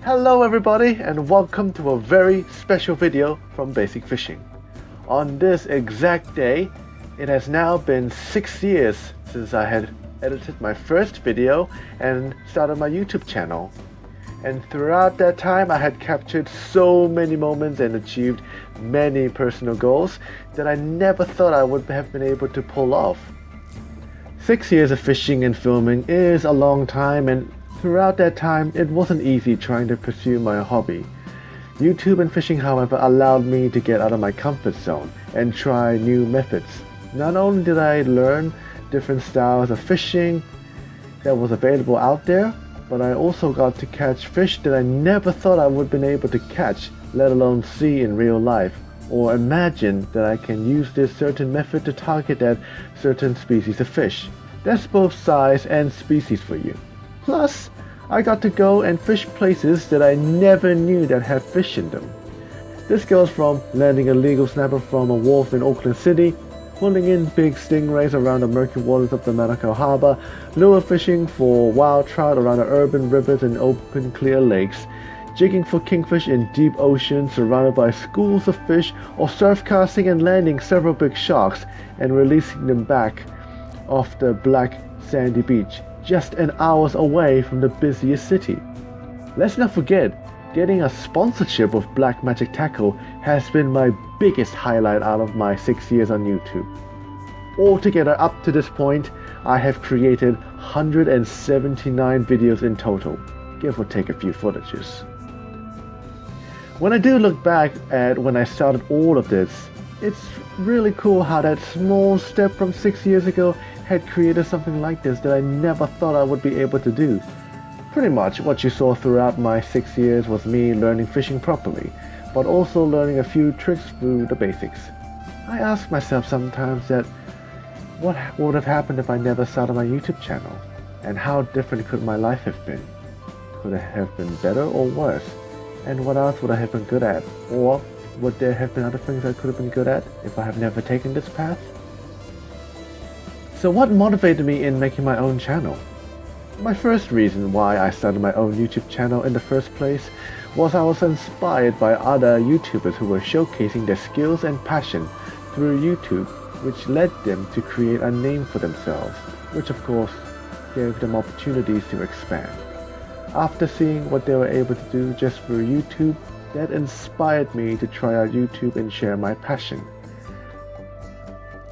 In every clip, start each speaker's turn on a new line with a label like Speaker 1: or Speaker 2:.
Speaker 1: Hello everybody and welcome to a very special video from Basic Fishing. On this exact day, it has now been 6 years since I had edited my first video and started my YouTube channel. And throughout that time I had captured so many moments and achieved many personal goals that I never thought I would have been able to pull off. 6 years of fishing and filming is a long time, and throughout that time it wasn't easy trying to pursue my hobby. YouTube and fishing, however, allowed me to get out of my comfort zone and try new methods. Not only did I learn different styles of fishing that was available out there, but I also got to catch fish that I never thought I would have been able to catch, let alone see in real life, or imagine that I can use this certain method to target at certain species of fish. That's both size and species for you. Plus, I got to go and fish places that I never knew that had fish in them. This goes from landing a legal snapper from a wharf in Auckland City, pulling in big stingrays around the murky waters of the Manukau Harbour, lure fishing for wild trout around the urban rivers and open clear lakes, jigging for kingfish in deep oceans surrounded by schools of fish, or surfcasting and landing several big sharks and releasing them back off the black sandy beach, just an hours away from the busiest city. Let's not forget, getting a sponsorship of Black Magic Tackle has been my biggest highlight out of my 6 years on YouTube. Altogether, up to this point, I have created 179 videos in total, give or take a few footages. When I do look back at when I started all of this, it's really cool how that small step from 6 years ago had created something like this that I never thought I would be able to do. Pretty much what you saw throughout my 6 years was me learning fishing properly, but also learning a few tricks through the basics. I ask myself sometimes that what would have happened if I never started my YouTube channel, and how different could my life have been? Could it have been better or worse? And what else would I have been good at? Or would there have been other things I could have been good at if I have never taken this path? So what motivated me in making my own channel? My first reason why I started my own YouTube channel in the first place was I was inspired by other YouTubers who were showcasing their skills and passion through YouTube, which led them to create a name for themselves, which of course gave them opportunities to expand. After seeing what they were able to do just through YouTube, that inspired me to try out YouTube and share my passion.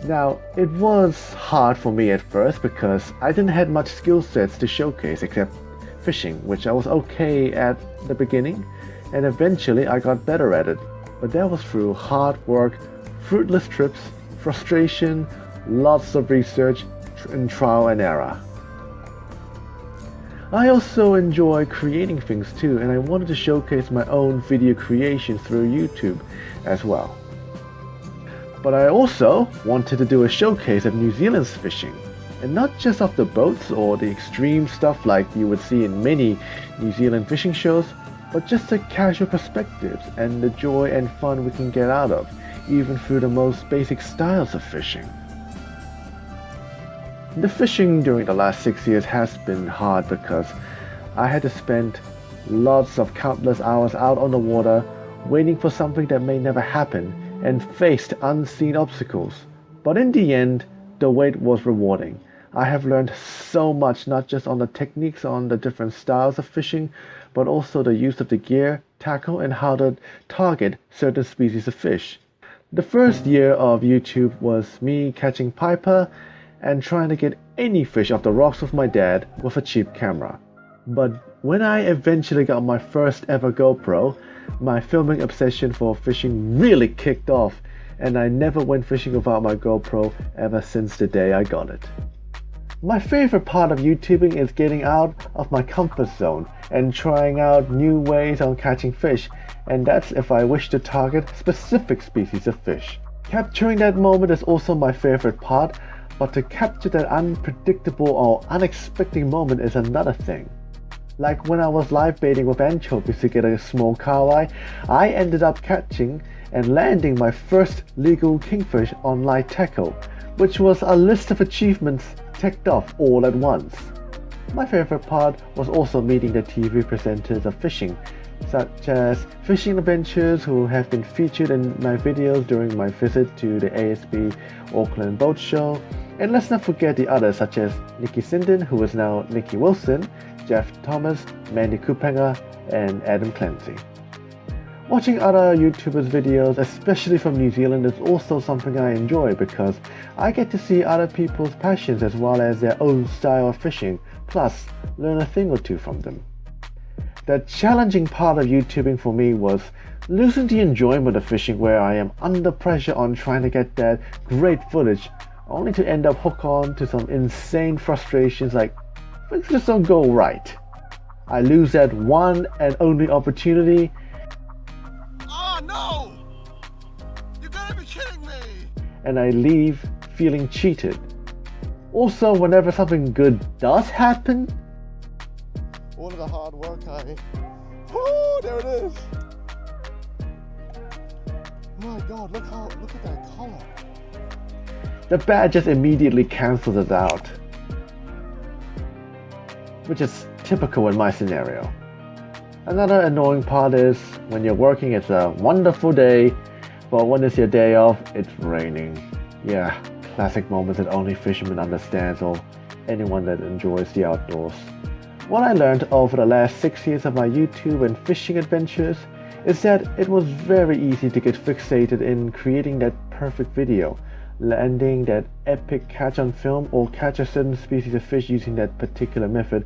Speaker 1: Now, it was hard for me at first because I didn't have much skill sets to showcase except fishing, which I was okay at the beginning, and eventually I got better at it. But that was through hard work, fruitless trips, frustration, lots of research, and trial and error. I also enjoy creating things too, and I wanted to showcase my own video creation through YouTube as well. But I also wanted to do a showcase of New Zealand's fishing, and not just of the boats or the extreme stuff like you would see in many New Zealand fishing shows, but just the casual perspectives and the joy and fun we can get out of, even through the most basic styles of fishing. The fishing during the last 6 years has been hard because I had to spend lots of countless hours out on the water waiting for something that may never happen and faced unseen obstacles. But in the end, the wait was rewarding. I have learned so much, not just on the techniques on the different styles of fishing, but also the use of the gear, tackle, and how to target certain species of fish. The first year of YouTube was me catching piper and trying to get any fish off the rocks with my dad with a cheap camera. But when I eventually got my first ever GoPro, my filming obsession for fishing really kicked off, and I never went fishing without my GoPro ever since the day I got it. My favorite part of YouTubing is getting out of my comfort zone and trying out new ways on catching fish, and that's if I wish to target specific species of fish. Capturing that moment is also my favorite part, but to capture that unpredictable or unexpected moment is another thing. Like when I was live baiting with anchovies to get a small kahawai, I ended up catching and landing my first legal kingfish on light tackle, which was a list of achievements ticked off all at once. My favorite part was also meeting the TV presenters of fishing, such as Fishing Adventures, who have been featured in my videos during my visit to the ASB Auckland Boat Show. And let's not forget the others, such as Nikki Sinden, who is now Nikki Wilson, Jeff Thomas, Mandy Kupenger, and Adam Clancy. Watching other YouTubers' videos, especially from New Zealand, is also something I enjoy because I get to see other people's passions as well as their own style of fishing, plus learn a thing or two from them. The challenging part of YouTubing for me was losing the enjoyment of fishing, where I am under pressure on trying to get that great footage, only to end up hooked on to some insane frustrations like things just don't go right. I lose that one and only opportunity.
Speaker 2: No! You gotta be kidding me!
Speaker 1: And I leave feeling cheated. Also, whenever something good does happen,
Speaker 2: all of the hard work oh, there it is! My God, look at that color.
Speaker 1: the bad just immediately cancels it out, which is typical in my scenario. Another annoying part is when you're working, it's a wonderful day, but when it's your day off, it's raining. Yeah, classic moments that only fishermen understands, or anyone that enjoys the outdoors. What I learned over the last 6 years of my YouTube and fishing adventures is that it was very easy to get fixated in creating that perfect video, landing that epic catch on film, or catch a certain species of fish using that particular method,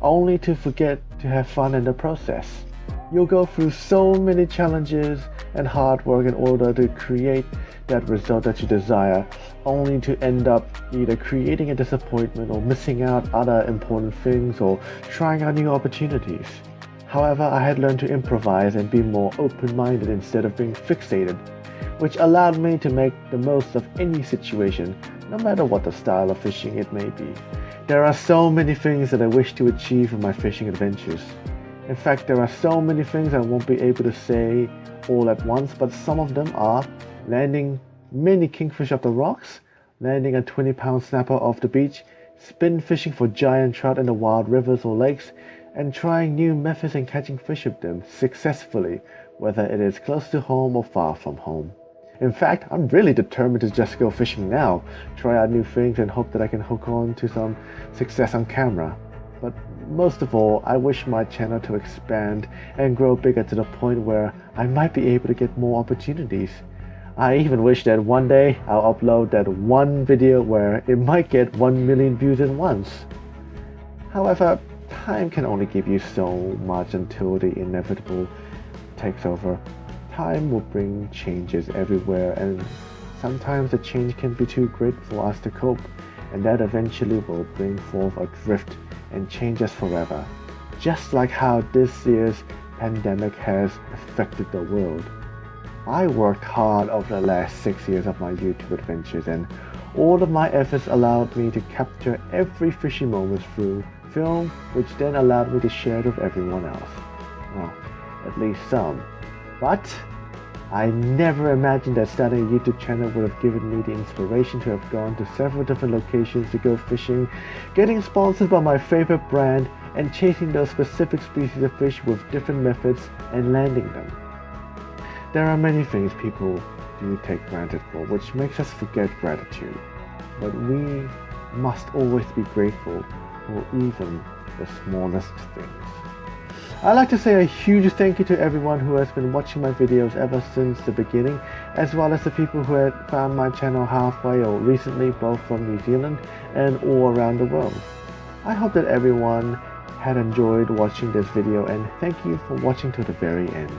Speaker 1: only to forget to have fun in the process. You'll go through so many challenges and hard work in order to create that result that you desire, only to end up either creating a disappointment or missing out other important things or trying out new opportunities. However, I had learned to improvise and be more open-minded instead of being fixated, which allowed me to make the most of any situation, no matter what the style of fishing it may be. There are so many things that I wish to achieve in my fishing adventures. In fact, there are so many things I won't be able to say all at once, but some of them are landing many kingfish off the rocks, landing a 20-pound snapper off the beach, spin fishing for giant trout in the wild rivers or lakes, and trying new methods in catching fish with them successfully, whether it is close to home or far from home. In fact, I'm really determined to just go fishing now, try out new things and hope that I can hook on to some success on camera. But most of all, I wish my channel to expand and grow bigger to the point where I might be able to get more opportunities. I even wish that one day I'll upload that one video where it might get 1 million views at once. However, time can only give you so much until the inevitable takes over. Time will bring changes everywhere, and sometimes the change can be too great for us to cope, and that eventually will bring forth a drift and change us forever, just like how this year's pandemic has affected the world. I worked hard over the last 6 years of my YouTube adventures, and all of my efforts allowed me to capture every fishing moment through film, which then allowed me to share it with everyone else. Well, at least some. But I never imagined that starting a YouTube channel would have given me the inspiration to have gone to several different locations to go fishing, getting sponsored by my favorite brand, and chasing those specific species of fish with different methods and landing them. There are many things people do take granted for, which makes us forget gratitude. But we must always be grateful for even the smallest things. I'd like to say a huge thank you to everyone who has been watching my videos ever since the beginning, as well as the people who had found my channel halfway or recently, both from New Zealand and all around the world. I hope that everyone had enjoyed watching this video, and thank you for watching to the very end.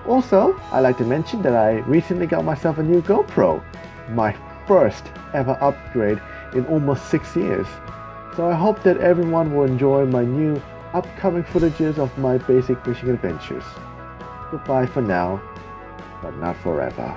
Speaker 1: Also, I'd like to mention that I recently got myself a new GoPro, my first ever upgrade in almost 6 years. So I hope that everyone will enjoy my new upcoming footages of my basic fishing adventures. Goodbye for now, but not forever.